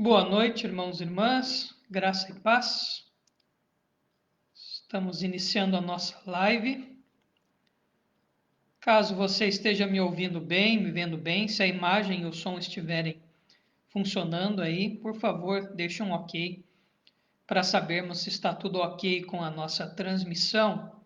Boa noite, irmãos e irmãs, graça e paz. Estamos iniciando a nossa live. Caso você esteja me ouvindo bem, me vendo bem, se a imagem e o som estiverem funcionando aí, por favor, deixe um ok para sabermos se está tudo ok com a nossa transmissão.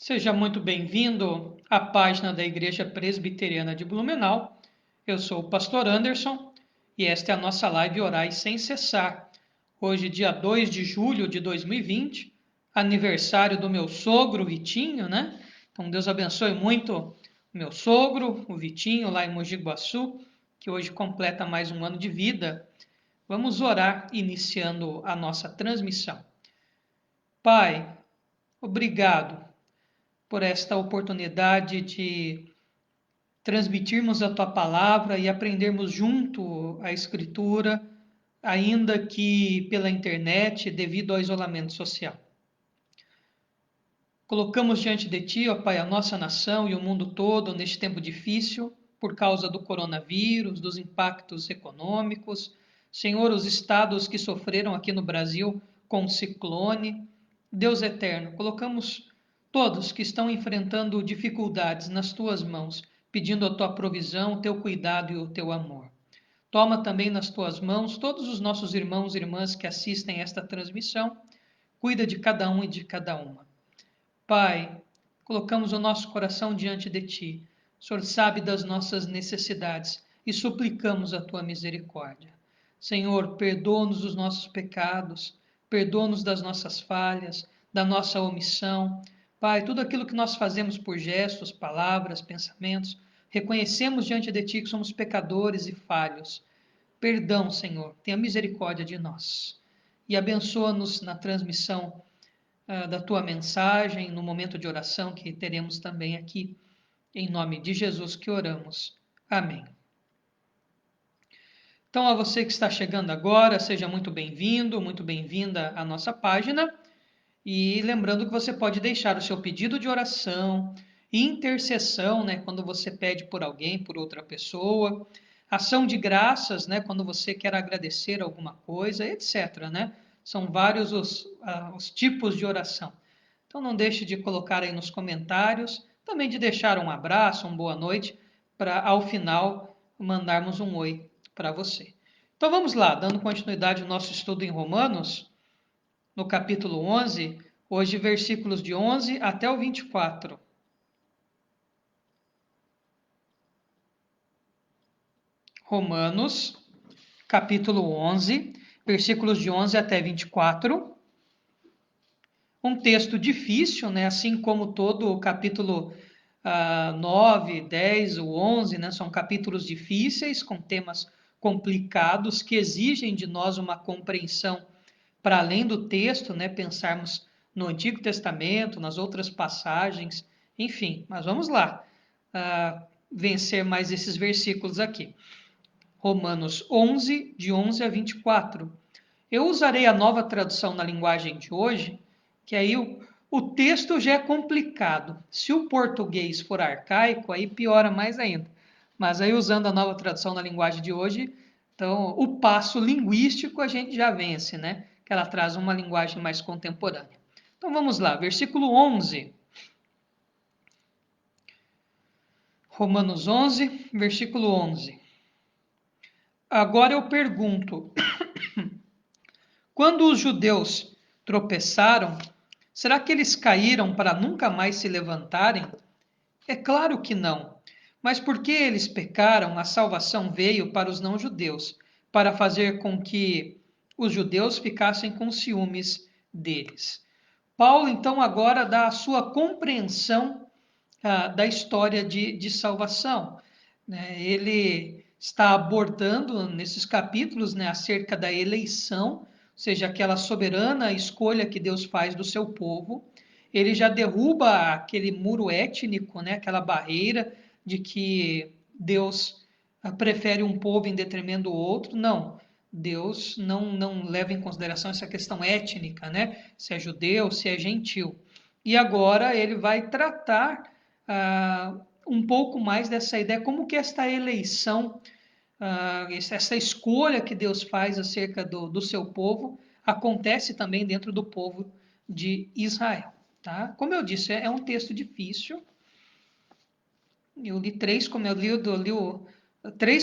Seja muito bem-vindo à página da Igreja Presbiteriana de Blumenau. Eu sou o pastor Anderson e esta é a nossa live Orai Sem Cessar. Hoje, dia 2 de julho de 2020, aniversário do meu sogro, Vitinho, né? Então, Deus abençoe muito o meu sogro, o Vitinho, lá em Mogi Guaçu, que hoje completa mais um ano de vida. Vamos orar iniciando a nossa transmissão. Pai, obrigado por esta oportunidade de transmitirmos a tua palavra e aprendermos junto a Escritura, ainda que pela internet, devido ao isolamento social. Colocamos diante de ti, ó Pai, a nossa nação e o mundo todo neste tempo difícil, por causa do coronavírus, dos impactos econômicos. Senhor, os estados que sofreram aqui no Brasil com o ciclone. Deus eterno, colocamos todos que estão enfrentando dificuldades nas tuas mãos, pedindo a tua provisão, o teu cuidado e o teu amor. Toma também nas tuas mãos todos os nossos irmãos e irmãs que assistem esta transmissão. Cuida de cada um e de cada uma. Pai, colocamos o nosso coração diante de ti. O Senhor sabe das nossas necessidades e suplicamos a tua misericórdia. Senhor, perdoa-nos dos nossos pecados, perdoa-nos das nossas falhas, da nossa omissão. Pai, tudo aquilo que nós fazemos por gestos, palavras, pensamentos, reconhecemos diante de ti que somos pecadores e falhos. Perdão, Senhor, tenha misericórdia de nós. E abençoa-nos na transmissão da tua mensagem, no momento de oração que teremos também aqui. Em nome de Jesus que oramos. Amém. Então, a você que está chegando agora, seja muito bem-vindo, muito bem-vinda à nossa página. E lembrando que você pode deixar o seu pedido de oração, intercessão, né, quando você pede por alguém, por outra pessoa, ação de graças, né, quando você quer agradecer alguma coisa, etc., né? São vários os tipos de oração. Então não deixe de colocar aí nos comentários, também de deixar um abraço, uma boa noite, para ao final mandarmos um oi para você. Então vamos lá, dando continuidade ao nosso estudo em Romanos, no capítulo 11, hoje versículos de 11 até o 24. Romanos, capítulo 11, versículos de 11 até 24. Um texto difícil, né? Assim como todo o capítulo 9, 10, o 11, né? São capítulos difíceis, com temas complicados, que exigem de nós uma compreensão para além do texto, né? Pensarmos no Antigo Testamento, nas outras passagens, enfim. Mas vamos lá, vencer mais esses versículos aqui. Romanos 11, de 11 a 24. Eu usarei a nova tradução na linguagem de hoje, que aí o texto já é complicado. Se o português for arcaico, aí piora mais ainda. Mas aí usando a nova tradução na linguagem de hoje, então o passo linguístico a gente já vence, né? Que ela traz uma linguagem mais contemporânea. Então vamos lá, versículo 11. Romanos 11, versículo 11. Agora eu pergunto, quando os judeus tropeçaram, será que eles caíram para nunca mais se levantarem? É claro que não. Mas porque eles pecaram, a salvação veio para os não-judeus, para fazer com que os judeus ficassem com ciúmes deles. Paulo, então, agora dá a sua compreensão da história de salvação. Ele está abordando nesses capítulos, né, acerca da eleição, seja, aquela soberana escolha que Deus faz do seu povo. Ele já derruba aquele muro étnico, né? Aquela barreira de que Deus prefere um povo em detrimento do outro. Não, Deus não leva em consideração essa questão étnica, né? Se é judeu, se é gentil. E agora ele vai tratar um pouco mais dessa ideia, como que esta eleição, essa escolha que Deus faz acerca do seu povo, acontece também dentro do povo de Israel. Tá? Como eu disse, é um texto difícil. Eu li três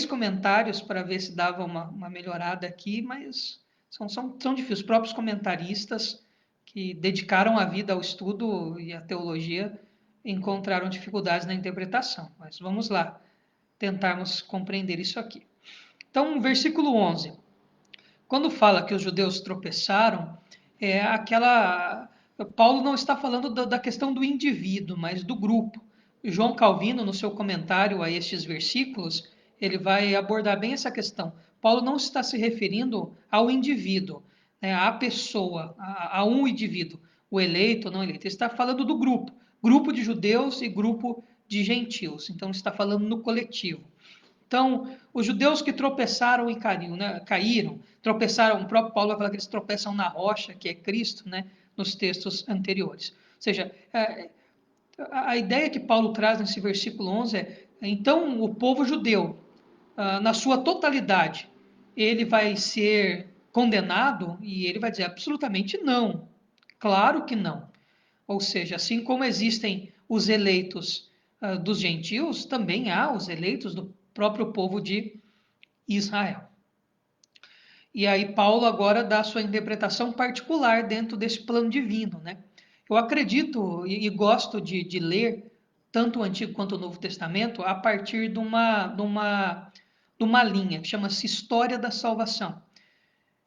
comentários para ver se dava uma melhorada aqui, mas são difíceis. Os próprios comentaristas que dedicaram a vida ao estudo e à teologia encontraram dificuldades na interpretação. Mas vamos lá, tentarmos compreender isso aqui. Então, versículo 11. Quando fala que os judeus tropeçaram, Paulo não está falando da questão do indivíduo, mas do grupo. João Calvino, no seu comentário a estes versículos, ele vai abordar bem essa questão. Paulo não está se referindo ao indivíduo, né, à pessoa, a um indivíduo, o eleito ou não eleito. Ele está falando do grupo de judeus e grupo de gentios. Então, ele está falando no coletivo. Então, os judeus que tropeçaram e caíram, tropeçaram, o próprio Paulo vai falar que eles tropeçam na rocha, que é Cristo, né, nos textos anteriores. Ou seja, a ideia que Paulo traz nesse versículo 11 então, o povo judeu, na sua totalidade, ele vai ser condenado? E ele vai dizer absolutamente não. Claro que não. Ou seja, assim como existem os eleitos dos gentios, também há os eleitos do próprio povo de Israel. E aí Paulo agora dá a sua interpretação particular dentro desse plano divino, né? Eu acredito e gosto de ler tanto o Antigo quanto o Novo Testamento a partir de uma linha que chama-se História da Salvação.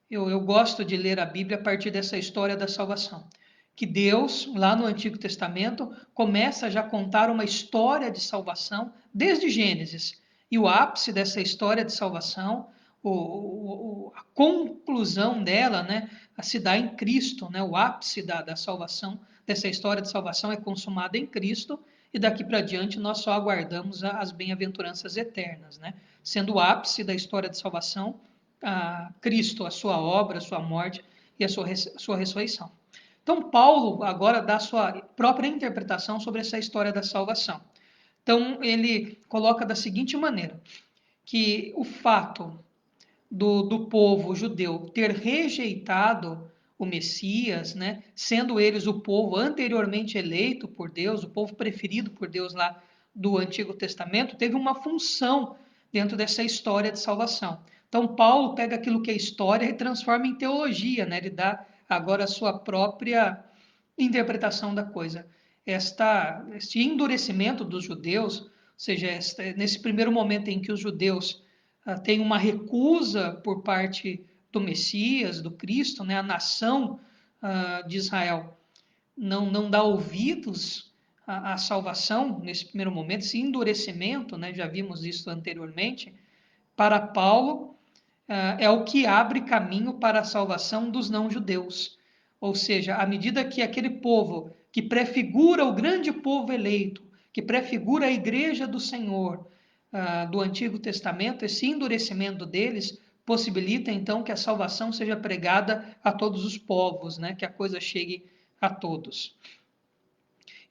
Eu gosto de ler a Bíblia a partir dessa história da salvação. Que Deus, lá no Antigo Testamento, começa já a contar uma história de salvação desde Gênesis. E o ápice dessa história de salvação, a conclusão dela, né, se dá em Cristo. Né, o ápice da salvação, dessa história de salvação é consumada em Cristo. E daqui para diante nós só aguardamos as bem-aventuranças eternas. Né, sendo o ápice da história de salvação a Cristo, a sua obra, a sua morte e a sua ressurreição. Então, Paulo agora dá a sua própria interpretação sobre essa história da salvação. Então, ele coloca da seguinte maneira, que o fato do povo judeu ter rejeitado o Messias, né, sendo eles o povo anteriormente eleito por Deus, o povo preferido por Deus lá do Antigo Testamento, teve uma função dentro dessa história de salvação. Então, Paulo pega aquilo que é história e transforma em teologia, né? Ele dá agora a sua própria interpretação da coisa. Este endurecimento dos judeus, ou seja, nesse primeiro momento em que os judeus têm uma recusa por parte do Messias, do Cristo, né? A nação de Israel não dá ouvidos à salvação nesse primeiro momento, esse endurecimento, né? Já vimos isso anteriormente. Para Paulo, é o que abre caminho para a salvação dos não-judeus. Ou seja, à medida que aquele povo que prefigura o grande povo eleito, que prefigura a igreja do Senhor do Antigo Testamento, esse endurecimento deles possibilita então que a salvação seja pregada a todos os povos, né? Que a coisa chegue a todos.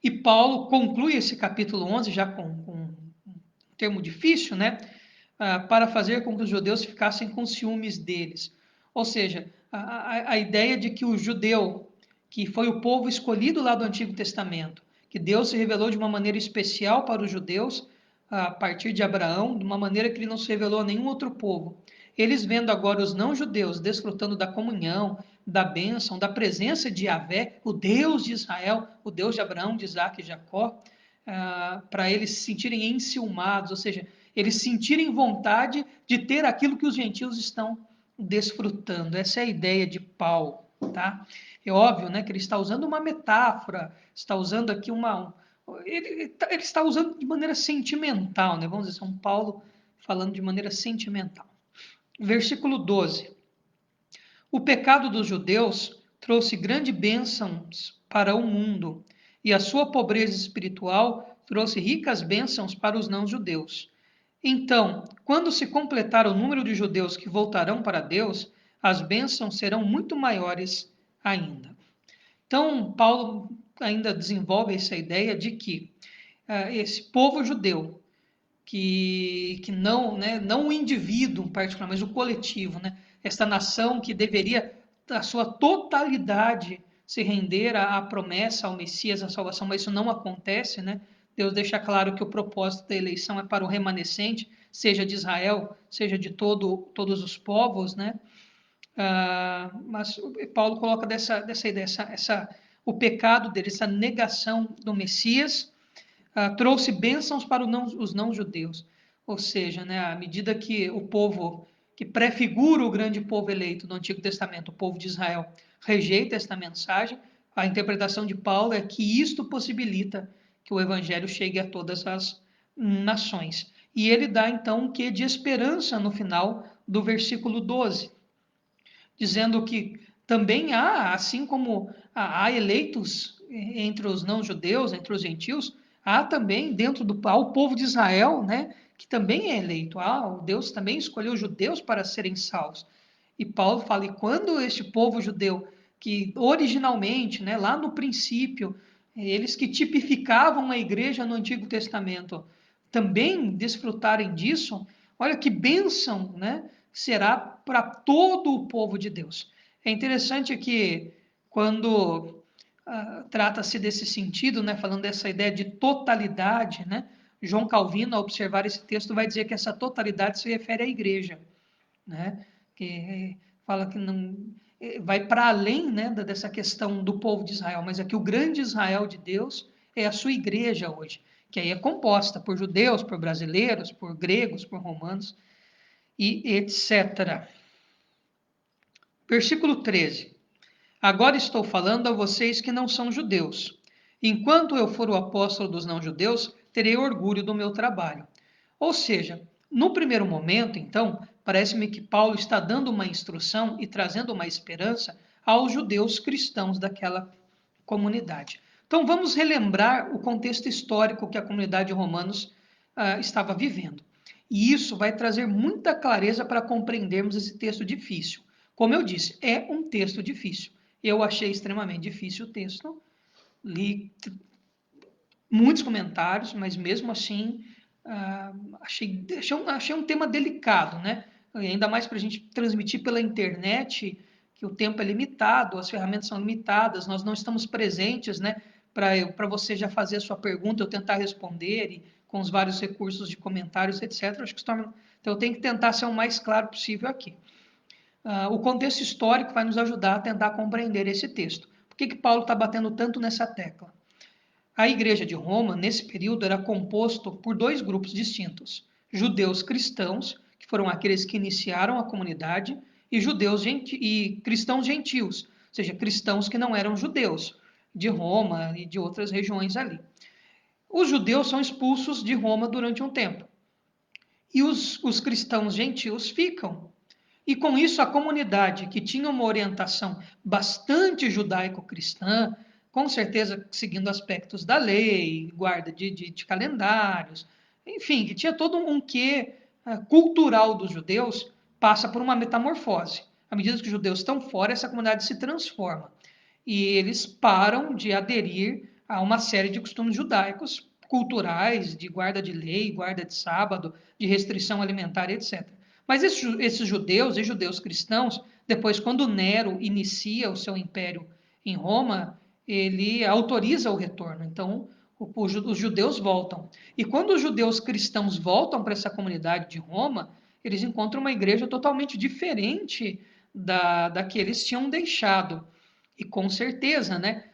E Paulo conclui esse capítulo 11 já com um termo difícil, né? Para fazer com que os judeus ficassem com ciúmes deles. Ou seja, a ideia de que o judeu, que foi o povo escolhido lá do Antigo Testamento, que Deus se revelou de uma maneira especial para os judeus, a partir de Abraão, de uma maneira que ele não se revelou a nenhum outro povo. Eles vendo agora os não-judeus desfrutando da comunhão, da bênção, da presença de Yahvé, o Deus de Israel, o Deus de Abraão, de Isaac e Jacó, para eles se sentirem enciumados, ou seja, eles sentirem vontade de ter aquilo que os gentios estão desfrutando. Essa é a ideia de Paulo, tá? É óbvio, né, que ele está usando uma metáfora, está usando aqui ele está usando de maneira sentimental, né? Vamos dizer, São Paulo falando de maneira sentimental. Versículo 12. O pecado dos judeus trouxe grandes bênçãos para o mundo, e a sua pobreza espiritual trouxe ricas bênçãos para os não-judeus. Então, quando se completar o número de judeus que voltarão para Deus, as bênçãos serão muito maiores ainda. Então, Paulo ainda desenvolve essa ideia de que esse povo judeu, que não, né, não o indivíduo em particular, mas o coletivo, né, essa nação que deveria, a sua totalidade, se render à promessa, ao Messias, à salvação, mas isso não acontece, né? Deus deixa claro que o propósito da eleição é para o remanescente, seja de Israel, seja de todos os povos, né? Mas Paulo coloca dessa ideia, o pecado dele, essa negação do Messias, trouxe bênçãos para os não-judeus. Ou seja, né, à medida que o povo que prefigura o grande povo eleito do Antigo Testamento, o povo de Israel, rejeita esta mensagem, a interpretação de Paulo é que isto possibilita que o evangelho chegue a todas as nações. E ele dá então um quê de esperança no final do versículo 12, dizendo que também há, assim como há eleitos entre os não-judeus, entre os gentios, há também dentro ao povo de Israel, né, que também é eleito. Deus também escolheu judeus para serem salvos. E Paulo fala, e quando este povo judeu, que originalmente, né, lá no princípio, eles que tipificavam a igreja no Antigo Testamento, também desfrutarem disso, olha que bênção, né, será para todo o povo de Deus. É interessante que quando trata-se desse sentido, né, falando dessa ideia de totalidade, né, João Calvino, ao observar esse texto, vai dizer que essa totalidade se refere à igreja, né, que fala que não vai para além, né, dessa questão do povo de Israel, mas é que o grande Israel de Deus é a sua igreja hoje, que aí é composta por judeus, por brasileiros, por gregos, por romanos e etc. Versículo 13. Agora estou falando a vocês que não são judeus. Enquanto eu for o apóstolo dos não-judeus, terei orgulho do meu trabalho. Ou seja, no primeiro momento, então, parece-me que Paulo está dando uma instrução e trazendo uma esperança aos judeus cristãos daquela comunidade. Então, vamos relembrar o contexto histórico que a comunidade de Romanos estava vivendo. E isso vai trazer muita clareza para compreendermos esse texto difícil. Como eu disse, é um texto difícil. Eu achei extremamente difícil o texto, li muitos comentários, mas mesmo assim achei um tema delicado, né? Ainda mais para a gente transmitir pela internet, que o tempo é limitado, as ferramentas são limitadas, nós não estamos presentes, né? Para você já fazer a sua pergunta, eu tentar responder, e com os vários recursos de comentários, etc. Acho que então eu tenho que tentar ser o mais claro possível aqui. O contexto histórico vai nos ajudar a tentar compreender esse texto. Por que Paulo está batendo tanto nessa tecla? A igreja de Roma, nesse período, era composto por dois grupos distintos: judeus cristãos, que foram aqueles que iniciaram a comunidade, e e cristãos gentios, ou seja, cristãos que não eram judeus, de Roma e de outras regiões ali. Os judeus são expulsos de Roma durante um tempo, e os cristãos gentios ficam. E com isso, a comunidade, que tinha uma orientação bastante judaico-cristã, com certeza seguindo aspectos da lei, guarda de calendários, enfim, que tinha todo um quê cultural dos judeus, passa por uma metamorfose. À medida que os judeus estão fora, essa comunidade se transforma. E eles param de aderir a uma série de costumes judaicos, culturais, de guarda de lei, guarda de sábado, de restrição alimentar, etc. Mas esses judeus e judeus cristãos, depois, quando Nero inicia o seu império em Roma, ele autoriza o retorno. Então, os judeus voltam. E quando os judeus cristãos voltam para essa comunidade de Roma, eles encontram uma igreja totalmente diferente da que eles tinham deixado. E com certeza, né,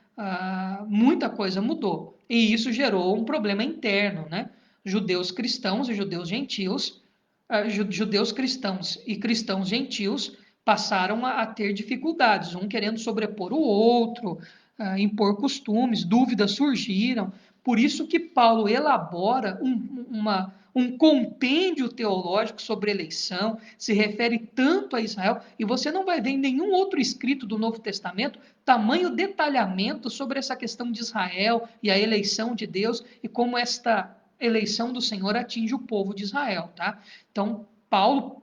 muita coisa mudou. E isso gerou um problema interno, né? Judeus cristãos e judeus gentios, judeus cristãos e cristãos gentios passaram a ter dificuldades, um querendo sobrepor o outro, impor costumes, dúvidas surgiram, Por isso que Paulo elabora um compêndio teológico sobre eleição, se refere tanto a Israel, e você não vai ver em nenhum outro escrito do Novo Testamento tamanho detalhamento sobre essa questão de Israel e a eleição de Deus e como esta eleição do Senhor atinge o povo de Israel, tá? Então, Paulo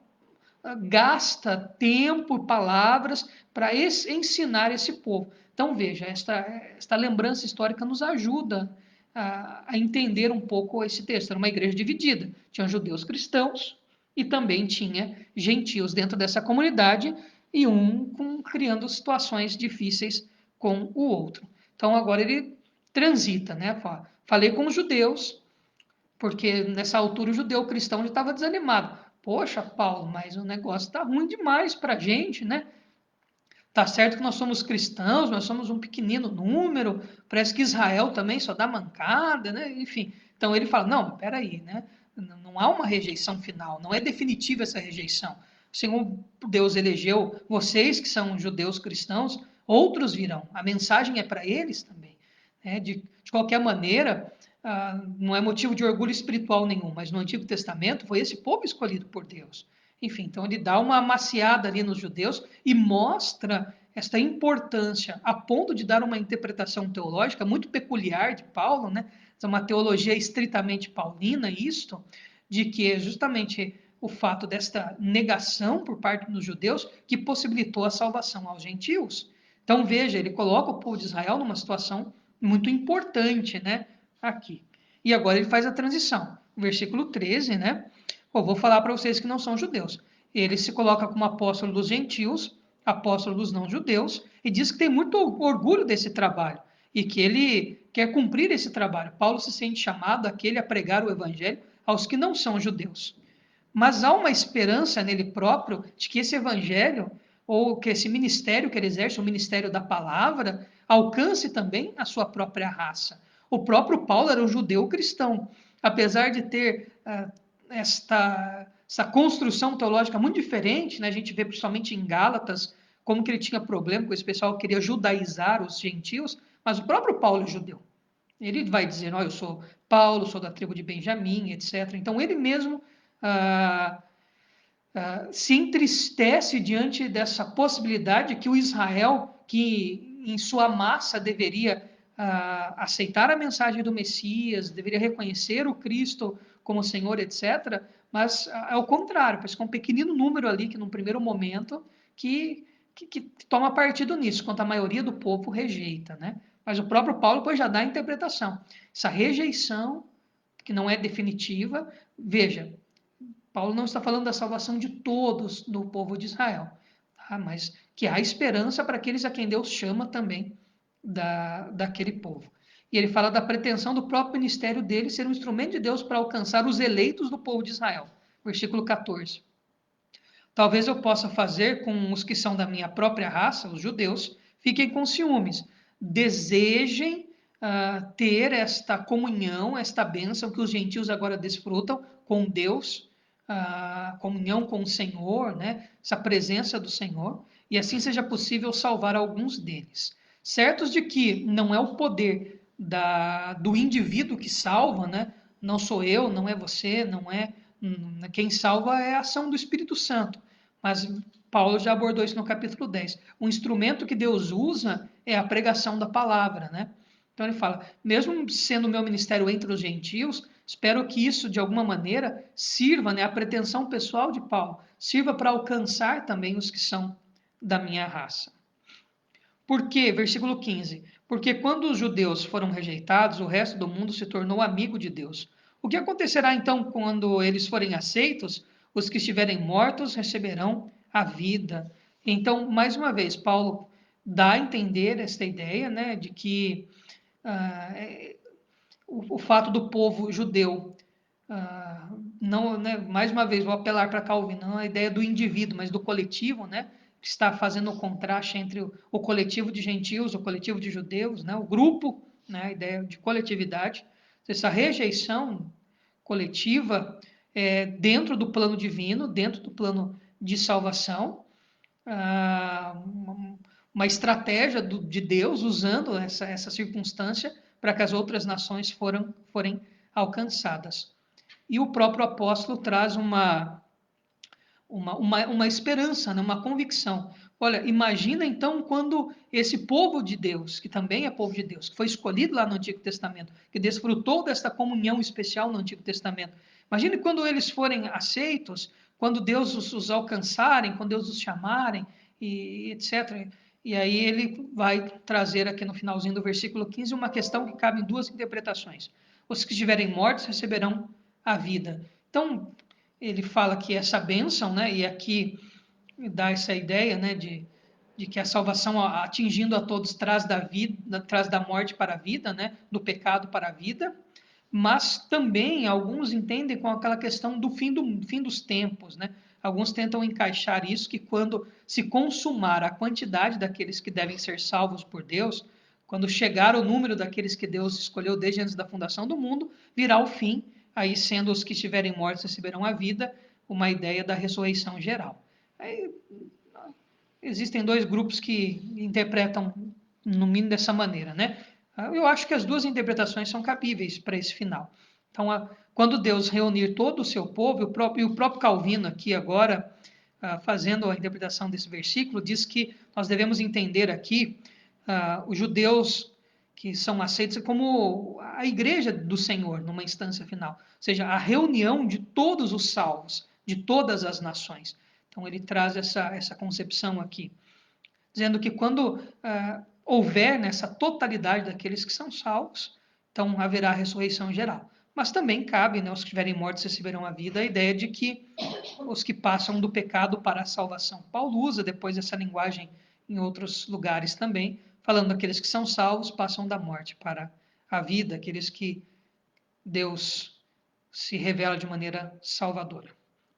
gasta tempo e palavras para ensinar esse povo. Então, veja, esta lembrança histórica nos ajuda a entender um pouco esse texto. Era uma igreja dividida. Tinha judeus cristãos e também tinha gentios dentro dessa comunidade e criando situações difíceis com o outro. Então, agora ele transita, né? Falei com os judeus, porque nessa altura o judeu cristão já estava desanimado. Poxa, Paulo, mas o negócio está ruim demais para a gente, né? Tá certo que nós somos cristãos, nós somos um pequenino número, parece que Israel também só dá mancada, né? Enfim, então ele fala, não, peraí, né? Não há uma rejeição final, não é definitiva essa rejeição. O Senhor Deus elegeu vocês que são judeus cristãos, outros virão. A mensagem é para eles também. Né? De qualquer maneira, não é motivo de orgulho espiritual nenhum, mas no Antigo Testamento foi esse povo escolhido por Deus. Enfim, então ele dá uma amaciada ali nos judeus e mostra esta importância, a ponto de dar uma interpretação teológica muito peculiar de Paulo, né? É uma teologia estritamente paulina, isto, de que é justamente o fato desta negação por parte dos judeus que possibilitou a salvação aos gentios. Então, veja, ele coloca o povo de Israel numa situação muito importante, né? Aqui. E agora ele faz a transição. O versículo 13, né? Eu vou falar para vocês que não são judeus. Ele se coloca como apóstolo dos gentios, apóstolo dos não-judeus, e diz que tem muito orgulho desse trabalho e que ele quer cumprir esse trabalho. Paulo se sente chamado aquele a pregar o evangelho aos que não são judeus. Mas há uma esperança nele próprio de que esse evangelho, ou que esse ministério que ele exerce, o ministério da palavra, alcance também a sua própria raça. O próprio Paulo era um judeu cristão, apesar de ter essa construção teológica muito diferente, né? A gente vê principalmente em Gálatas como que ele tinha problema com esse pessoal que queria judaizar os gentios, mas o próprio Paulo é judeu. Ele vai dizer, eu sou Paulo, sou da tribo de Benjamim, etc. Então ele mesmo se entristece diante dessa possibilidade que o Israel, que em sua massa deveria aceitar a mensagem do Messias, deveria reconhecer o Cristo como Senhor, etc., mas é o contrário, parece que é um pequenino número ali que, num primeiro momento, que toma partido nisso, enquanto a maioria do povo rejeita, né? Mas o próprio Paulo depois já dá a interpretação. Essa rejeição, que não é definitiva, veja, Paulo não está falando da salvação de todos do povo de Israel, tá? Mas que há esperança para aqueles a quem Deus chama também daquele povo. E ele fala da pretensão do próprio ministério dele ser um instrumento de Deus para alcançar os eleitos do povo de Israel. Versículo 14. Talvez eu possa fazer com os que são da minha própria raça, os judeus, fiquem com ciúmes, desejem ter esta comunhão, esta bênção que os gentios agora desfrutam com Deus, a comunhão com o Senhor, né? Essa presença do Senhor, e assim seja possível salvar alguns deles. Certos de que não é o poder do indivíduo que salva, né? Não sou eu, não é você, não é. Quem salva é a ação do Espírito Santo. Mas Paulo já abordou isso no capítulo 10. O instrumento que Deus usa é a pregação da palavra, né? Então ele fala, mesmo sendo o meu ministério entre os gentios, espero que isso, de alguma maneira, sirva, né, a pretensão pessoal de Paulo, sirva para alcançar também os que são da minha raça. Por quê? Versículo 15. Porque quando os judeus foram rejeitados, o resto do mundo se tornou amigo de Deus. O que acontecerá então quando eles forem aceitos? Os que estiverem mortos receberão a vida. Então, mais uma vez, Paulo dá a entender esta ideia, né, de que o fato do povo judeu não, né, mais uma vez, vou apelar para Calvino, não a ideia do indivíduo, mas do coletivo, né, que está fazendo o contraste entre o coletivo de gentios, o coletivo de judeus, né, o grupo, né, a ideia de coletividade, essa rejeição coletiva dentro do plano divino, dentro do plano de salvação, uma estratégia de Deus usando essa circunstância para que as outras nações forem alcançadas. E o próprio apóstolo traz uma esperança, né? Uma convicção. Olha, imagina então quando esse povo de Deus, que também é povo de Deus, que foi escolhido lá no Antigo Testamento, que desfrutou desta comunhão especial no Antigo Testamento, imagine quando eles forem aceitos, quando Deus os alcançarem, quando Deus os chamarem, e etc. E aí ele vai trazer aqui no finalzinho do versículo 15 uma questão que cabe em duas interpretações. Os que estiverem mortos receberão a vida. Então, ele fala que essa bênção, né, e aqui dá essa ideia, né, de que a salvação atingindo a todos traz da vida, traz da morte para a vida, né, do pecado para a vida, mas também alguns entendem com aquela questão do fim dos tempos, né? Alguns tentam encaixar isso que quando se consumar a quantidade daqueles que devem ser salvos por Deus, quando chegar o número daqueles que Deus escolheu desde antes da fundação do mundo, virá o fim, aí sendo os que estiverem mortos receberão a vida, uma ideia da ressurreição geral. Aí, existem dois grupos que interpretam no mínimo dessa maneira, né? Eu acho que as duas interpretações são cabíveis para esse final. Então, quando Deus reunir todo o seu povo, e o próprio Calvino aqui agora, fazendo a interpretação desse versículo, diz que nós devemos entender aqui os judeus que são aceitos como a igreja do Senhor, numa instância final. Ou seja, a reunião de todos os salvos, de todas as nações. Então, ele traz essa concepção aqui, dizendo que quando houver nessa totalidade daqueles que são salvos, então haverá a ressurreição geral. Mas também cabe, né, os que estiverem mortos receberão a vida, a ideia de que os que passam do pecado para a salvação. Paulo usa depois essa linguagem em outros lugares também, falando daqueles que são salvos passam da morte para a vida, aqueles que Deus se revela de maneira salvadora.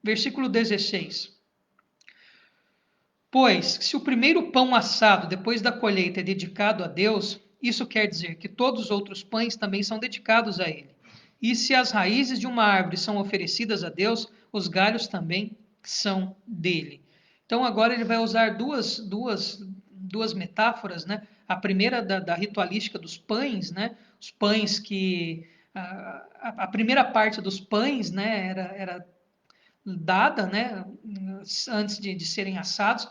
Versículo 16. Pois, se o primeiro pão assado depois da colheita é dedicado a Deus, isso quer dizer que todos os outros pães também são dedicados a Ele. E se as raízes de uma árvore são oferecidas a Deus, os galhos também são dele. Então, agora ele vai usar duas metáforas, né? A primeira da ritualística dos pães, né? Os pães que... A primeira parte dos pães, né? Era dada, né? Antes de serem assados,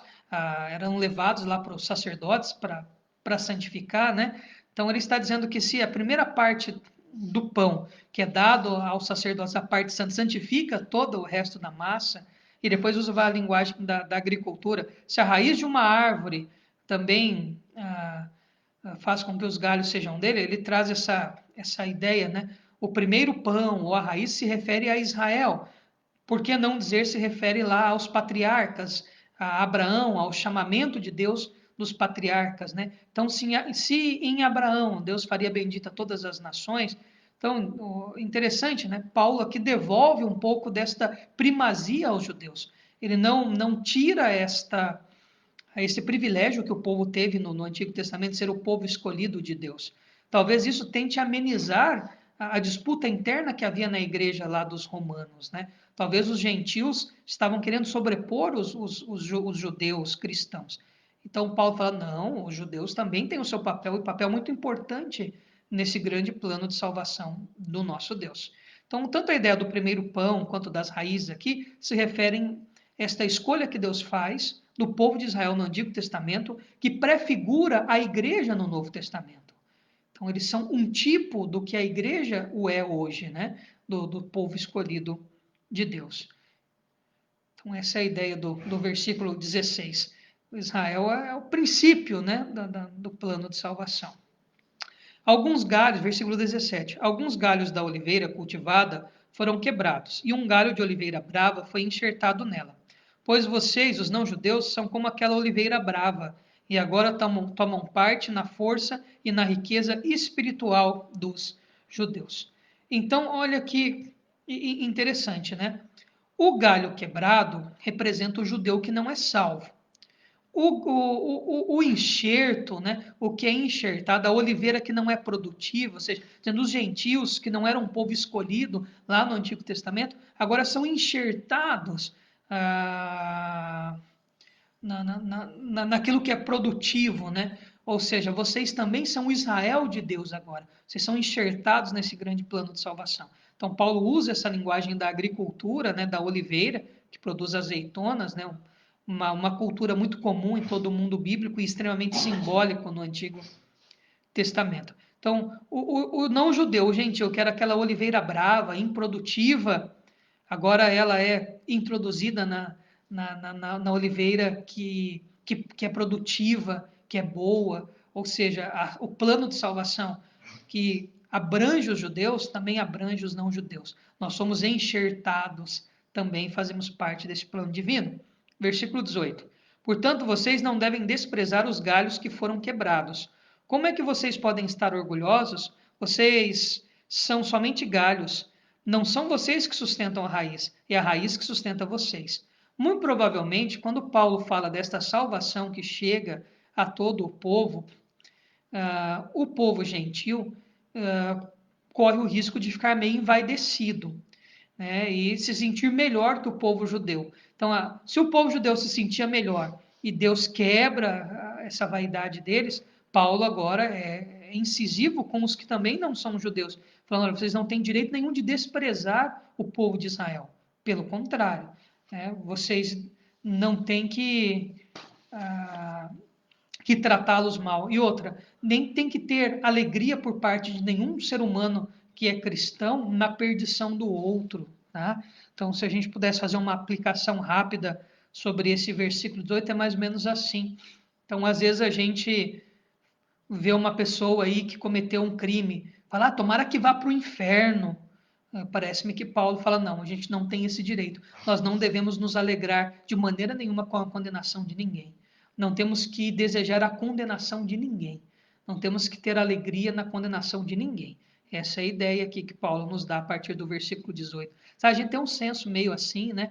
eram levados lá para os sacerdotes para santificar, né? Então ele está dizendo que se a primeira parte do pão, que é dado aos sacerdotes, a parte santa, santifica todo o resto da massa, e depois usa a linguagem da agricultura, se a raiz de uma árvore também faz com que os galhos sejam dele, ele traz essa ideia, né? O primeiro pão, ou a raiz, se refere a Israel. Por que não dizer se refere lá aos patriarcas, a Abraão, ao chamamento de Deus dos patriarcas, né? Então, se em Abraão Deus faria bendita todas as nações, então, interessante, né? Paulo aqui devolve um pouco desta primazia aos judeus. Ele não tira esse privilégio que o povo teve no Antigo Testamento de ser o povo escolhido de Deus. Talvez isso tente amenizar a disputa interna que havia na igreja lá dos romanos, né? Talvez os gentios estavam querendo sobrepor os judeus cristãos. Então Paulo fala, não, os judeus também têm o seu papel, e papel muito importante nesse grande plano de salvação do nosso Deus. Então, tanto a ideia do primeiro pão quanto das raízes aqui se referem a esta escolha que Deus faz do povo de Israel no Antigo Testamento, que prefigura a igreja no Novo Testamento. Então, eles são um tipo do que a igreja o é hoje, né? Do povo escolhido de Deus. Então, essa é a ideia do versículo 16. Israel é o princípio, né, do plano de salvação. Alguns galhos, versículo 17, alguns galhos da oliveira cultivada foram quebrados, e um galho de oliveira brava foi enxertado nela. Pois vocês, os não-judeus, são como aquela oliveira brava, e agora tomam parte na força e na riqueza espiritual dos judeus. Então, olha que interessante, né? O galho quebrado representa o judeu que não é salvo. O enxerto, né, o que é enxertado, a oliveira que não é produtiva, ou seja, os gentios que não eram um povo escolhido lá no Antigo Testamento, agora são enxertados naquilo que é produtivo, né? Ou seja, vocês também são o Israel de Deus agora. Vocês são enxertados nesse grande plano de salvação. Então, Paulo usa essa linguagem da agricultura, né, da oliveira, que produz azeitonas, né, uma cultura muito comum em todo o mundo bíblico e extremamente simbólico no Antigo Testamento. Então, o não-judeu, gentil, que era aquela oliveira brava, improdutiva, agora ela é introduzida na oliveira que é produtiva, que é boa, ou seja, o plano de salvação que abrange os judeus, também abrange os não-judeus. Nós somos enxertados, também fazemos parte desse plano divino. Versículo 18. Portanto, vocês não devem desprezar os galhos que foram quebrados. Como é que vocês podem estar orgulhosos? Vocês são somente galhos. Não são vocês que sustentam a raiz, é a raiz que sustenta vocês. Muito provavelmente, quando Paulo fala desta salvação que chega a todo o povo gentil corre o risco de ficar meio envaidecido, né, e se sentir melhor que o povo judeu. Então, se o povo judeu se sentia melhor e Deus quebra essa vaidade deles, Paulo agora é incisivo com os que também não são judeus, falando: olha, vocês não têm direito nenhum de desprezar o povo de Israel. Pelo contrário, né, vocês não têm que tratá-los mal. E outra, nem tem que ter alegria por parte de nenhum ser humano que é cristão na perdição do outro. Tá? Então, se a gente pudesse fazer uma aplicação rápida sobre esse versículo 18, é mais ou menos assim. Então, às vezes a gente vê uma pessoa aí que cometeu um crime, fala: tomara que vá para o inferno. Parece-me que Paulo fala: não, a gente não tem esse direito. Nós não devemos nos alegrar de maneira nenhuma com a condenação de ninguém. Não temos que desejar a condenação de ninguém. Não temos que ter alegria na condenação de ninguém. Essa é a ideia aqui que Paulo nos dá a partir do versículo 18. Sabe, a gente tem um senso meio assim, né?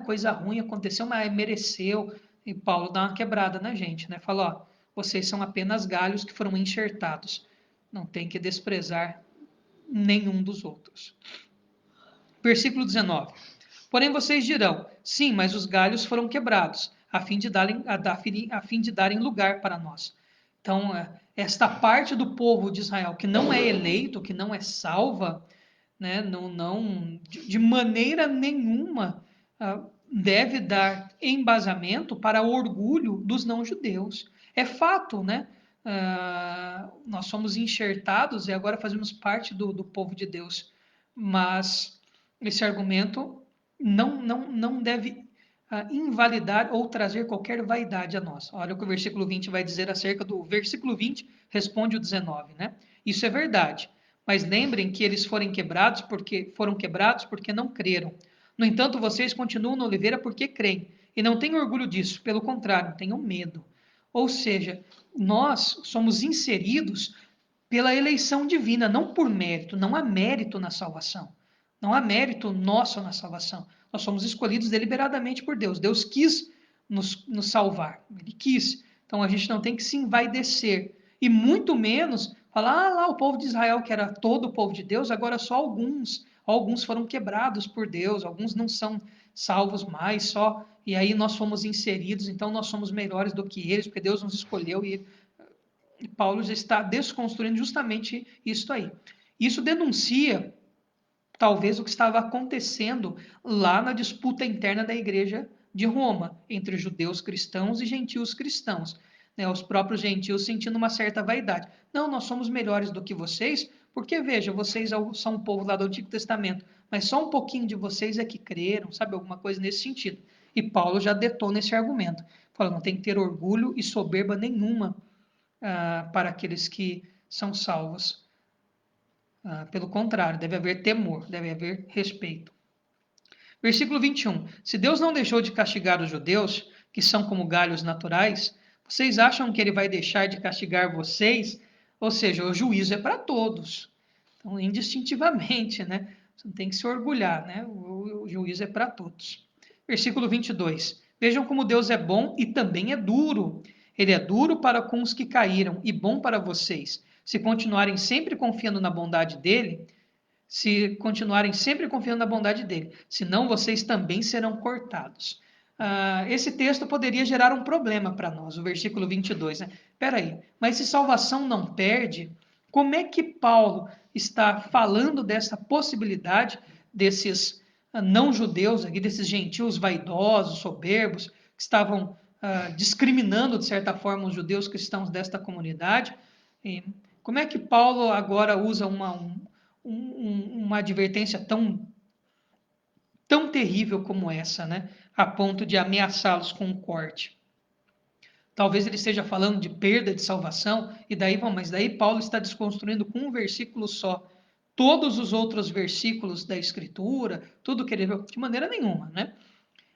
Coisa ruim aconteceu, mas mereceu. E Paulo dá uma quebrada na gente, né? Fala: ó, vocês são apenas galhos que foram enxertados. Não tem que desprezar nenhum dos outros. Versículo 19. Porém vocês dirão: sim, mas os galhos foram quebrados, a fim de darem lugar para nós. Então, esta parte do povo de Israel que não é eleito, que não é salva, né, de maneira nenhuma deve dar embasamento para o orgulho dos não-judeus. É fato, né? Nós somos enxertados e agora fazemos parte do povo de Deus. Mas esse argumento não deve invalidar ou trazer qualquer vaidade a nós. Olha o que o versículo 20 vai dizer acerca do versículo 20, responde o 19, né? Isso é verdade, mas lembrem que eles foram quebrados porque não creram. No entanto, vocês continuam na oliveira porque creem, e não tenham orgulho disso, pelo contrário, tenham medo. Ou seja, nós somos inseridos pela eleição divina, não por mérito. Não há mérito na salvação. Não há mérito nosso na salvação. Nós somos escolhidos deliberadamente por Deus. Deus quis nos salvar. Ele quis. Então a gente não tem que se envaidecer. E muito menos falar: lá o povo de Israel, que era todo o povo de Deus, agora só alguns. Alguns foram quebrados por Deus, alguns não são salvos mais, só. E aí nós fomos inseridos, então nós somos melhores do que eles, porque Deus nos escolheu e Paulo já está desconstruindo justamente isso aí. Isso denuncia, talvez, o que estava acontecendo lá na disputa interna da igreja de Roma, entre judeus cristãos e gentios cristãos. Os próprios gentios sentindo uma certa vaidade. Não, nós somos melhores do que vocês, porque, veja, vocês são um povo lá do Antigo Testamento, mas só um pouquinho de vocês é que creram, sabe, alguma coisa nesse sentido. E Paulo já detona esse argumento. Fala: não tem que ter orgulho e soberba nenhuma para aqueles que são salvos. Pelo contrário, deve haver temor, deve haver respeito. Versículo 21. Se Deus não deixou de castigar os judeus, que são como galhos naturais, vocês acham que ele vai deixar de castigar vocês? Ou seja, o juízo é para todos. Então, indistintivamente, né? Você não tem que se orgulhar, né? O juízo é para todos. Versículo 22. Vejam como Deus é bom e também é duro. Ele é duro para com os que caíram e bom para vocês. Se continuarem sempre confiando na bondade dele, senão vocês também serão cortados. esse texto poderia gerar um problema para nós, o versículo 22, né? Peraí, mas se salvação não perde, como é que Paulo está falando dessa possibilidade desses não-judeus, aqui, desses gentios vaidosos, soberbos, que estavam discriminando, de certa forma, os judeus cristãos desta comunidade? E como é que Paulo agora usa uma advertência tão terrível como essa, né? A ponto de ameaçá-los com um corte? Talvez ele esteja falando de perda de salvação, e daí, bom, mas daí Paulo está desconstruindo com um versículo só todos os outros versículos da Escritura, tudo que ele viu, de maneira nenhuma, né?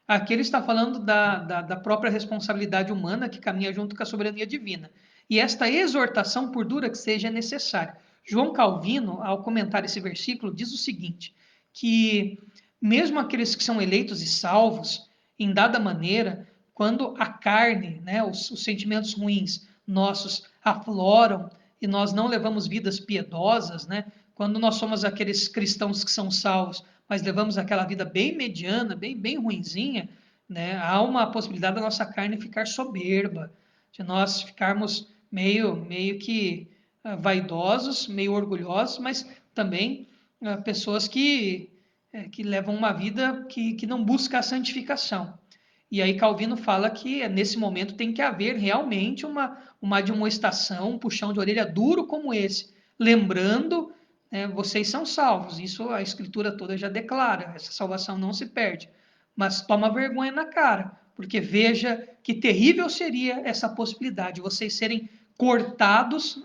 Aqui ele está falando da própria responsabilidade humana que caminha junto com a soberania divina. E esta exortação, por dura que seja, é necessária. João Calvino, ao comentar esse versículo, diz o seguinte, que mesmo aqueles que são eleitos e salvos, em dada maneira, quando a carne, né, os sentimentos ruins nossos afloram e nós não levamos vidas piedosas, né, quando nós somos aqueles cristãos que são salvos, mas levamos aquela vida bem mediana, bem ruinzinha, né, há uma possibilidade da nossa carne ficar soberba, de nós ficarmos meio que vaidosos, meio orgulhosos, mas também pessoas que levam uma vida que não busca a santificação. E aí Calvino fala que nesse momento tem que haver realmente uma admoestação, um puxão de orelha duro como esse, lembrando, vocês são salvos, isso a Escritura toda já declara, essa salvação não se perde, mas toma vergonha na cara, porque veja que terrível seria essa possibilidade, de vocês serem cortados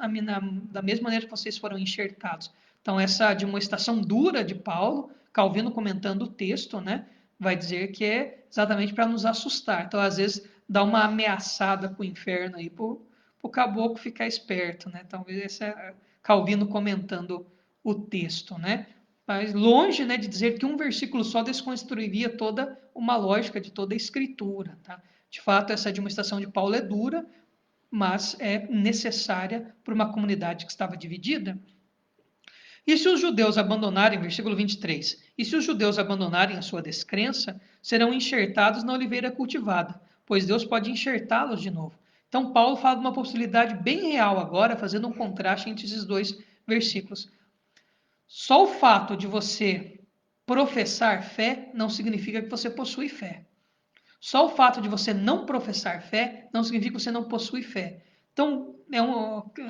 da mesma maneira que vocês foram enxertados. Então essa admoestação dura de Paulo, Calvino comentando o texto, né, vai dizer que é exatamente para nos assustar. Então, às vezes, dá uma ameaçada para o inferno aí, para o caboclo ficar esperto, né? Talvez esse é Calvino comentando o texto, né? Mas longe, né, de dizer que um versículo só desconstruiria toda uma lógica de toda a escritura, tá? De fato, essa demonstração de Paulo é dura, mas é necessária para uma comunidade que estava dividida. E se os judeus abandonarem, versículo 23, e se os judeus abandonarem a sua descrença, serão enxertados na oliveira cultivada, pois Deus pode enxertá-los de novo. Então, Paulo fala de uma possibilidade bem real agora, fazendo um contraste entre esses dois versículos. Só o fato de você professar fé não significa que você possui fé. Só o fato de você não professar fé não significa que você não possui fé. Então,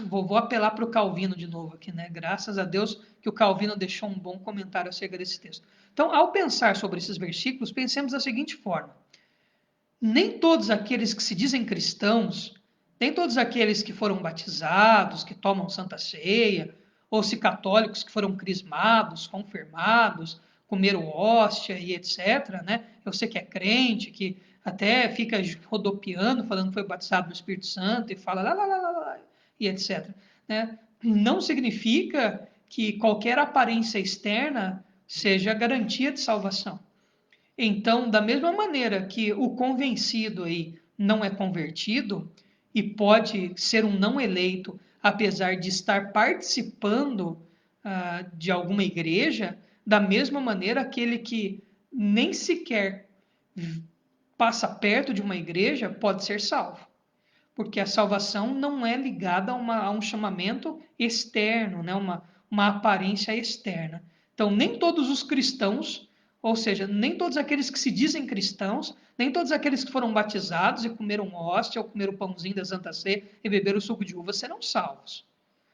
vou apelar para o Calvino de novo aqui, né? Graças a Deus que o Calvino deixou um bom comentário acerca desse texto. Então, ao pensar sobre esses versículos, pensemos da seguinte forma: nem todos aqueles que se dizem cristãos, nem todos aqueles que foram batizados, que tomam Santa Ceia, ou se católicos que foram crismados, confirmados, comeram hóstia e etc., né? Eu sei que é crente, que até fica rodopiando, falando que foi batizado no Espírito Santo e fala lá, e etc., né? Não significa que qualquer aparência externa seja garantia de salvação. Então, da mesma maneira que o convencido aí não é convertido e pode ser um não eleito, apesar de estar participando de alguma igreja, da mesma maneira aquele que nem sequer passa perto de uma igreja pode ser salvo. Porque a salvação não é ligada a um chamamento externo, né? uma aparência externa. Então, nem todos os cristãos, ou seja, nem todos aqueles que se dizem cristãos, nem todos aqueles que foram batizados e comeram hóstia, ou comeram o pãozinho da Santa Ceia e beberam o suco de uva, serão salvos.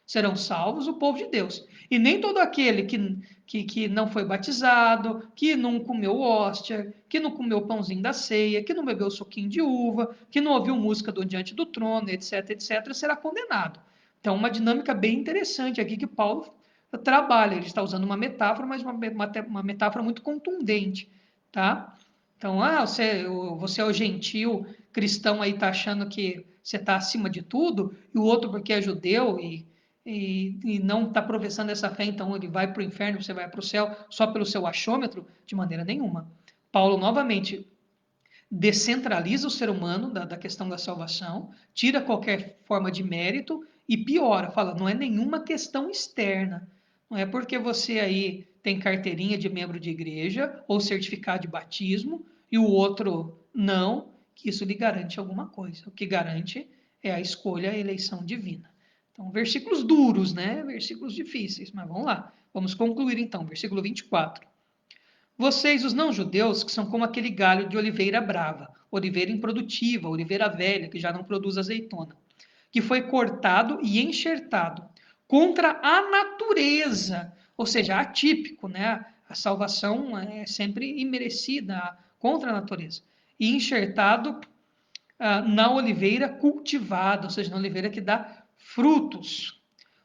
Serão salvos o povo de Deus. E nem todo aquele que não foi batizado, que não comeu hóstia, que não comeu o pãozinho da ceia, que não bebeu suquinho de uva, que não ouviu música do Diante do Trono, etc., será condenado. Então, uma dinâmica bem interessante aqui que Paulo trabalha. Ele está usando uma metáfora, mas uma metáfora muito contundente, tá? Então, você é o gentil cristão aí, tá achando que você está acima de tudo, e o outro porque é judeu e não está professando essa fé, então ele vai para o inferno, você vai para o céu só pelo seu achômetro? De maneira nenhuma. Paulo, novamente, descentraliza o ser humano da questão da salvação, tira qualquer forma de mérito e piora, fala, não é nenhuma questão externa. Não é porque você aí tem carteirinha de membro de igreja ou certificado de batismo e o outro não, que isso lhe garante alguma coisa. O que garante é a escolha, a eleição divina. Então, versículos duros, né? Versículos difíceis, mas vamos lá. Vamos concluir então, versículo 24. Vocês, os não-judeus, que são como aquele galho de oliveira brava, oliveira improdutiva, oliveira velha, que já não produz azeitona, que foi cortado e enxertado contra a natureza, ou seja, atípico, né? A salvação é sempre imerecida, contra a natureza. E enxertado na oliveira cultivada, ou seja, na oliveira que dá frutos.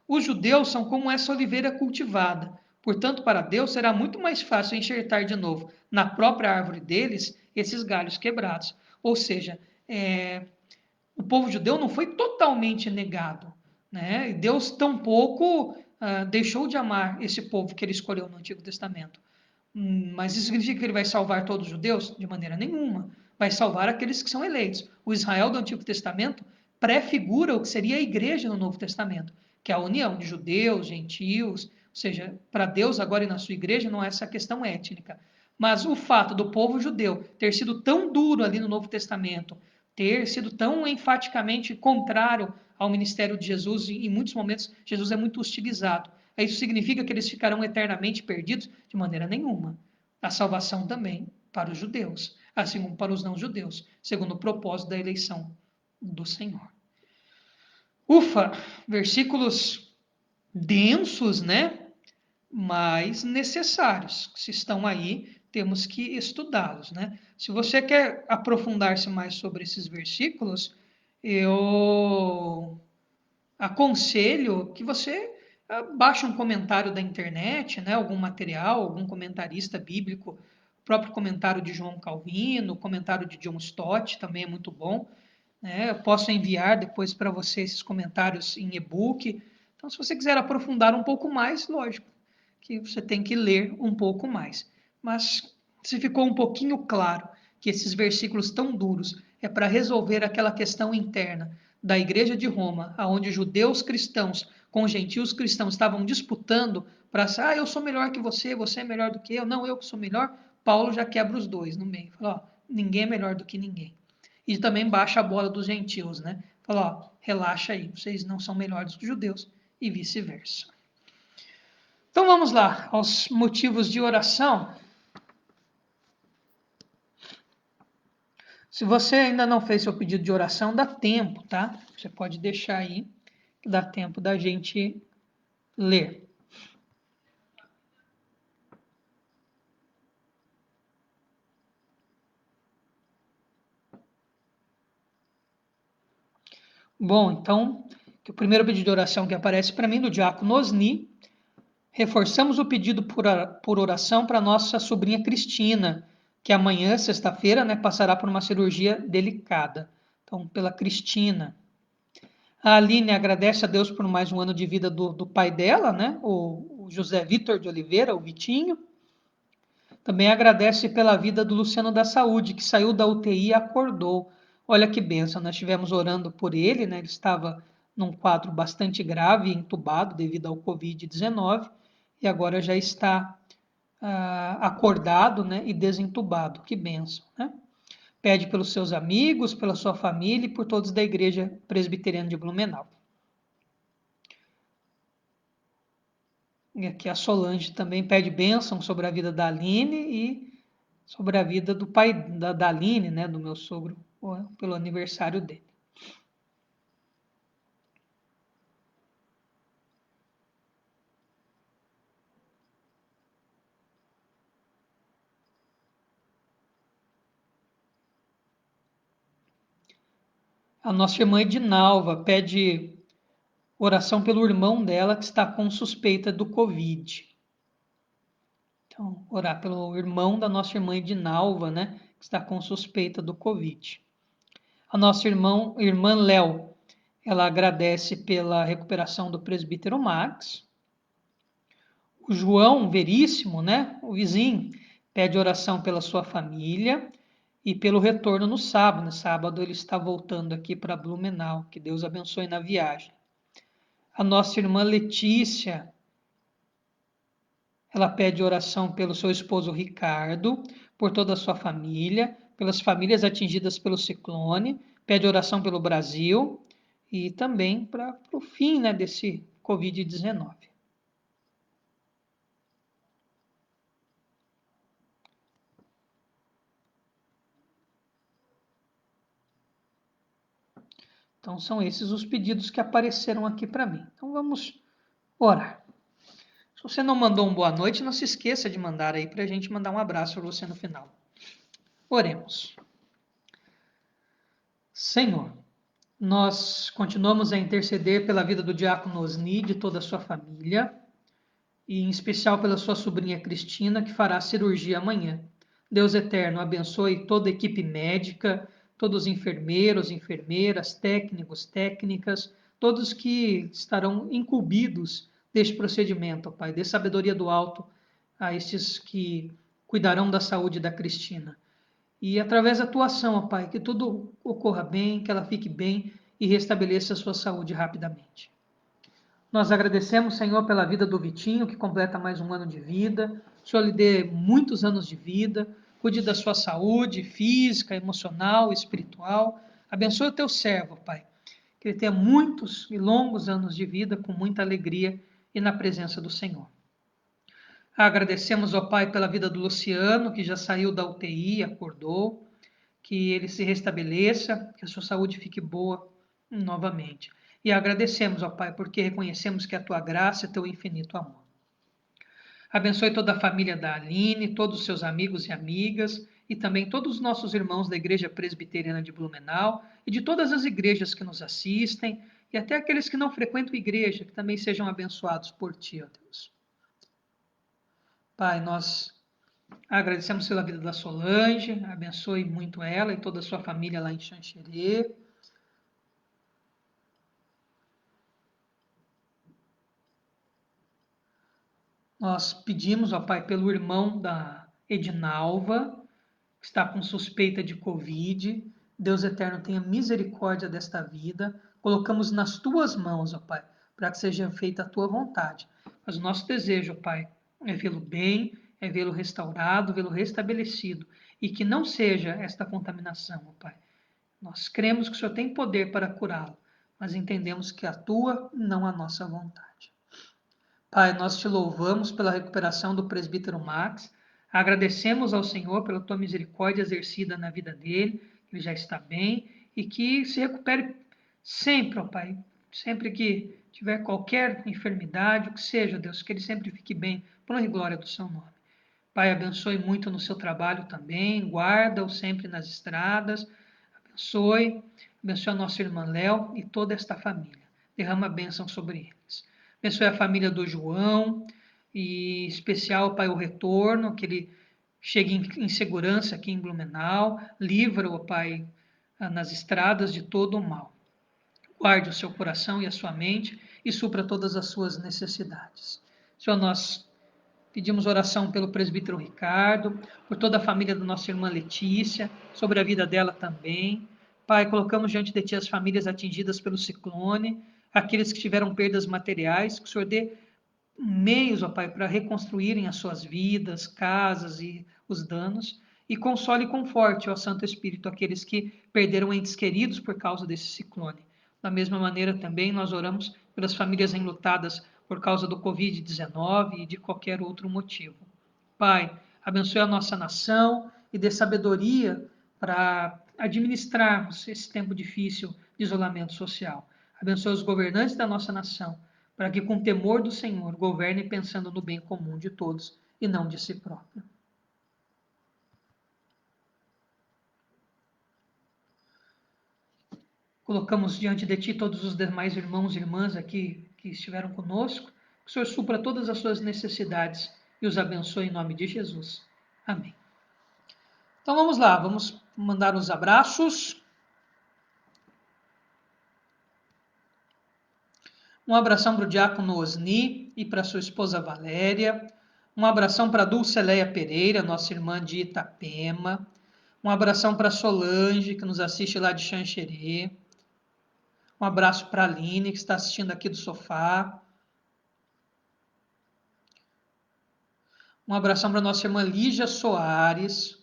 Os judeus são como essa oliveira cultivada. Portanto, para Deus será muito mais fácil enxertar de novo na própria árvore deles esses galhos quebrados. Ou seja, o povo judeu não foi totalmente negado, né? Deus tampouco deixou de amar esse povo que ele escolheu no Antigo Testamento. Mas isso significa que ele vai salvar todos os judeus? De maneira nenhuma. Vai salvar aqueles que são eleitos. O Israel do Antigo Testamento prefigura o que seria a igreja no Novo Testamento, que é a união de judeus, gentios, ou seja, para Deus agora e na sua igreja não é essa questão étnica. Mas o fato do povo judeu ter sido tão duro ali no Novo Testamento, ter sido tão enfaticamente contrário ao ministério de Jesus, e em muitos momentos Jesus é muito hostilizado. Isso significa que eles ficarão eternamente perdidos? De maneira nenhuma. A salvação também para os judeus, assim como para os não-judeus, segundo o propósito da eleição do Senhor. Ufa, versículos densos, né? Mas necessários. Se estão aí, temos que estudá-los, né? Se você quer aprofundar-se mais sobre esses versículos, eu aconselho que você baixe um comentário da internet, né, algum material, algum comentarista bíblico, o próprio comentário de João Calvino, o comentário de John Stott também é muito bom. Né? Eu posso enviar depois para você esses comentários em e-book. Então, se você quiser aprofundar um pouco mais, lógico que você tem que ler um pouco mais. Mas se ficou um pouquinho claro que esses versículos tão duros é para resolver aquela questão interna da Igreja de Roma, onde judeus cristãos com gentios cristãos estavam disputando para eu sou melhor que você, você é melhor do que eu, não, eu que sou melhor, Paulo já quebra os dois no meio. Fala, ninguém é melhor do que ninguém. E também baixa a bola dos gentios, né? Fala, relaxa aí, vocês não são melhores que os judeus e vice-versa. Então vamos lá aos motivos de oração. Se você ainda não fez seu pedido de oração, dá tempo, tá? Você pode deixar aí, que dá tempo da gente ler. Bom, então, o primeiro pedido de oração que aparece para mim, do diácono Osni, reforçamos o pedido por oração para nossa sobrinha Cristina, que amanhã, sexta-feira, né, passará por uma cirurgia delicada. Então, pela Cristina. A Aline agradece a Deus por mais um ano de vida do pai dela, né, o José Vitor de Oliveira, o Vitinho. Também agradece pela vida do Luciano da Saúde, que saiu da UTI e acordou. Olha que bênção, nós estivemos orando por ele, né? Ele estava num quadro bastante grave, entubado devido ao Covid-19, e agora já está acordado, né? E desentubado. Que bênção, né? Pede pelos seus amigos, pela sua família e por todos da Igreja Presbiteriana de Blumenau. E aqui a Solange também pede bênção sobre a vida da Aline e sobre a vida do pai da Aline, né, do meu sogro, pelo aniversário dele. A nossa irmã Edinalva pede oração pelo irmão dela que está com suspeita do Covid. Então, orar pelo irmão da nossa irmã Edinalva, né, que está com suspeita do Covid. A nossa irmã Léo, ela agradece pela recuperação do presbítero Max. O João Veríssimo, né, o vizinho, pede oração pela sua família e pelo retorno no sábado. No sábado ele está voltando aqui para Blumenau. Que Deus abençoe na viagem. A nossa irmã Letícia Ela pede oração pelo seu esposo Ricardo, por toda a sua família, pelas famílias atingidas pelo ciclone, pede oração pelo Brasil e também para o fim, né, desse Covid-19. Então, são esses os pedidos que apareceram aqui para mim. Então, vamos orar. Se você não mandou um boa noite, não se esqueça de mandar aí para a gente mandar um abraço para você no final. Oremos. Senhor, nós continuamos a interceder pela vida do diácono Osni e de toda a sua família, e em especial pela sua sobrinha Cristina, que fará cirurgia amanhã. Deus eterno, abençoe toda a equipe médica, todos os enfermeiros, enfermeiras, técnicos, técnicas, todos que estarão incumbidos deste procedimento, Pai. Dê sabedoria do alto a estes que cuidarão da saúde da Cristina. E através da tua ação, ó Pai, que tudo ocorra bem, que ela fique bem e restabeleça a sua saúde rapidamente. Nós agradecemos, Senhor, pela vida do Vitinho, que completa mais um ano de vida. O Senhor lhe dê muitos anos de vida, cuide da sua saúde física, emocional, espiritual. Abençoe o teu servo, Pai, que ele tenha muitos e longos anos de vida com muita alegria e na presença do Senhor. Agradecemos, ó Pai, pela vida do Luciano, que já saiu da UTI, acordou, que ele se restabeleça, que a sua saúde fique boa novamente. E agradecemos, ó Pai, porque reconhecemos que a tua graça é teu infinito amor. Abençoe toda a família da Aline, todos os seus amigos e amigas, e também todos os nossos irmãos da Igreja Presbiteriana de Blumenau e de todas as igrejas que nos assistem, e até aqueles que não frequentam a igreja, que também sejam abençoados por ti, ó Deus. Pai, nós agradecemos pela vida da Solange, abençoe muito ela e toda a sua família lá em Xanxerê. Nós pedimos, ó Pai, pelo irmão da Edinalva, que está com suspeita de Covid. Deus eterno, tenha misericórdia desta vida. Colocamos nas tuas mãos, ó Pai, para que seja feita a tua vontade. Mas o nosso desejo, ó Pai, é vê-lo bem, é vê-lo restaurado, vê-lo restabelecido. E que não seja esta contaminação, ó Pai. Nós cremos que o Senhor tem poder para curá-lo, mas entendemos que a tua, não a nossa vontade. Pai, nós te louvamos pela recuperação do presbítero Max, agradecemos ao Senhor pela tua misericórdia exercida na vida dele, que ele já está bem e que se recupere sempre, ó Pai, sempre que tiver qualquer enfermidade, o que seja, Deus, que ele sempre fique bem, por honra e glória do seu nome. Pai, abençoe muito no seu trabalho também, guarda-o sempre nas estradas, abençoe a nossa irmã Léo e toda esta família. Derrama a bênção sobre eles. Abençoe a família do João, e em especial, Pai, o retorno, que ele chegue em segurança aqui em Blumenau. Livra-o, Pai, nas estradas de todo o mal. Guarde o seu coração e a sua mente e supra todas as suas necessidades. Senhor, nós pedimos oração pelo presbítero Ricardo, por toda a família da nossa irmã Letícia, sobre a vida dela também. Pai, colocamos diante de Ti as famílias atingidas pelo ciclone, aqueles que tiveram perdas materiais, que o Senhor dê meios, ó Pai, para reconstruírem as suas vidas, casas e os danos, e console e conforte, ó Santo Espírito, aqueles que perderam entes queridos por causa desse ciclone. Da mesma maneira também nós oramos pelas famílias enlutadas por causa do Covid-19 e de qualquer outro motivo. Pai, abençoe a nossa nação e dê sabedoria para administrarmos esse tempo difícil de isolamento social. Abençoe os governantes da nossa nação, para que com temor do Senhor governe pensando no bem comum de todos e não de si próprio. Colocamos diante de Ti todos os demais irmãos e irmãs aqui que estiveram conosco. Que o Senhor supra todas as suas necessidades e os abençoe em nome de Jesus. Amém. Então vamos lá, vamos mandar os abraços. Um abração para o diácono Osni e para sua esposa Valéria. Um abração para a Dulceleia Pereira, nossa irmã de Itapema. Um abração para Solange, que nos assiste lá de Xanxerê. Um abraço para a Aline, que está assistindo aqui do sofá. Um abração para nossa irmã Lígia Soares.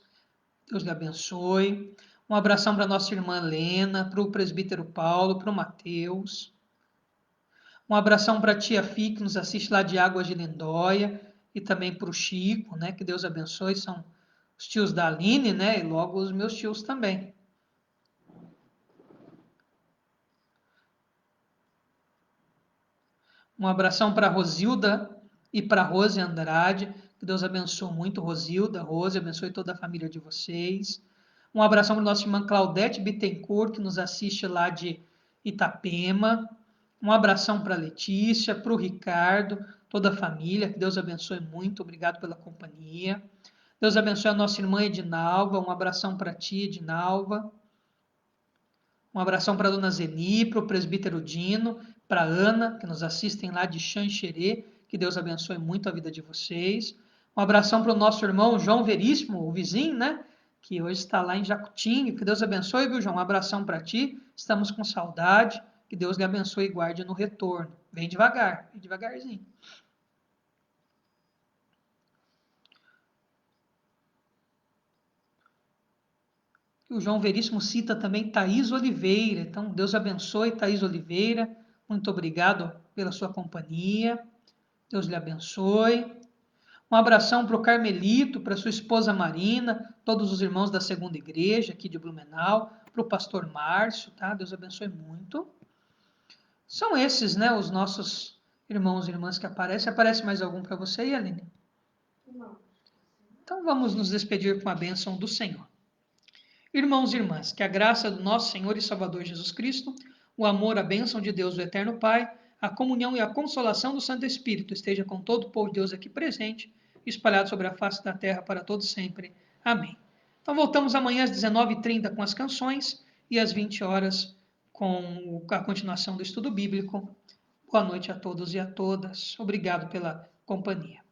Deus lhe abençoe. Um abração para nossa irmã Lena, para o presbítero Paulo, para o Mateus. Um abração para a tia Fi, que nos assiste lá de Águas de Lindóia, e também para o Chico, né? Que Deus abençoe. São os tios da Aline, né? E logo os meus tios também. Um abração para a Rosilda e para a Rose Andrade. Que Deus abençoe muito Rosilda, Rose, abençoe toda a família de vocês. Um abração para nossa irmã Claudete Bittencourt, que nos assiste lá de Itapema. Um abração para a Letícia, para o Ricardo, toda a família. Que Deus abençoe muito. Obrigado pela companhia. Deus abençoe a nossa irmã Edinalva. Um abração para ti, Edinalva. Um abração para a dona Zeni, para o presbítero Dino, para a Ana, que nos assistem lá de Xanxerê. Que Deus abençoe muito a vida de vocês. Um abração para o nosso irmão João Veríssimo, o vizinho, né? Que hoje está lá em Jacutinho. Que Deus abençoe, viu, João? Um abração para ti. Estamos com saudade. Que Deus lhe abençoe e guarde no retorno. Vem devagar, vem devagarzinho. O João Veríssimo cita também Thaís Oliveira. Então, Deus abençoe, Thaís Oliveira. Muito obrigado pela sua companhia. Deus lhe abençoe. Um abração para o Carmelito, para sua esposa Marina, todos os irmãos da segunda igreja aqui de Blumenau, para o pastor Márcio, tá? Deus abençoe muito. São esses, né, os nossos irmãos e irmãs que aparecem. Aparece mais algum para você, Aline? Não. Então vamos nos despedir com a bênção do Senhor. Irmãos e irmãs, que a graça do nosso Senhor e Salvador Jesus Cristo, o amor, a bênção de Deus, o Eterno Pai, a comunhão e a consolação do Santo Espírito esteja com todo o povo de Deus aqui presente, espalhado sobre a face da terra para todos sempre. Amém. Então voltamos amanhã às 19h30 com as canções e às 20 horas com a continuação do estudo bíblico. Boa noite a todos e a todas. Obrigado pela companhia.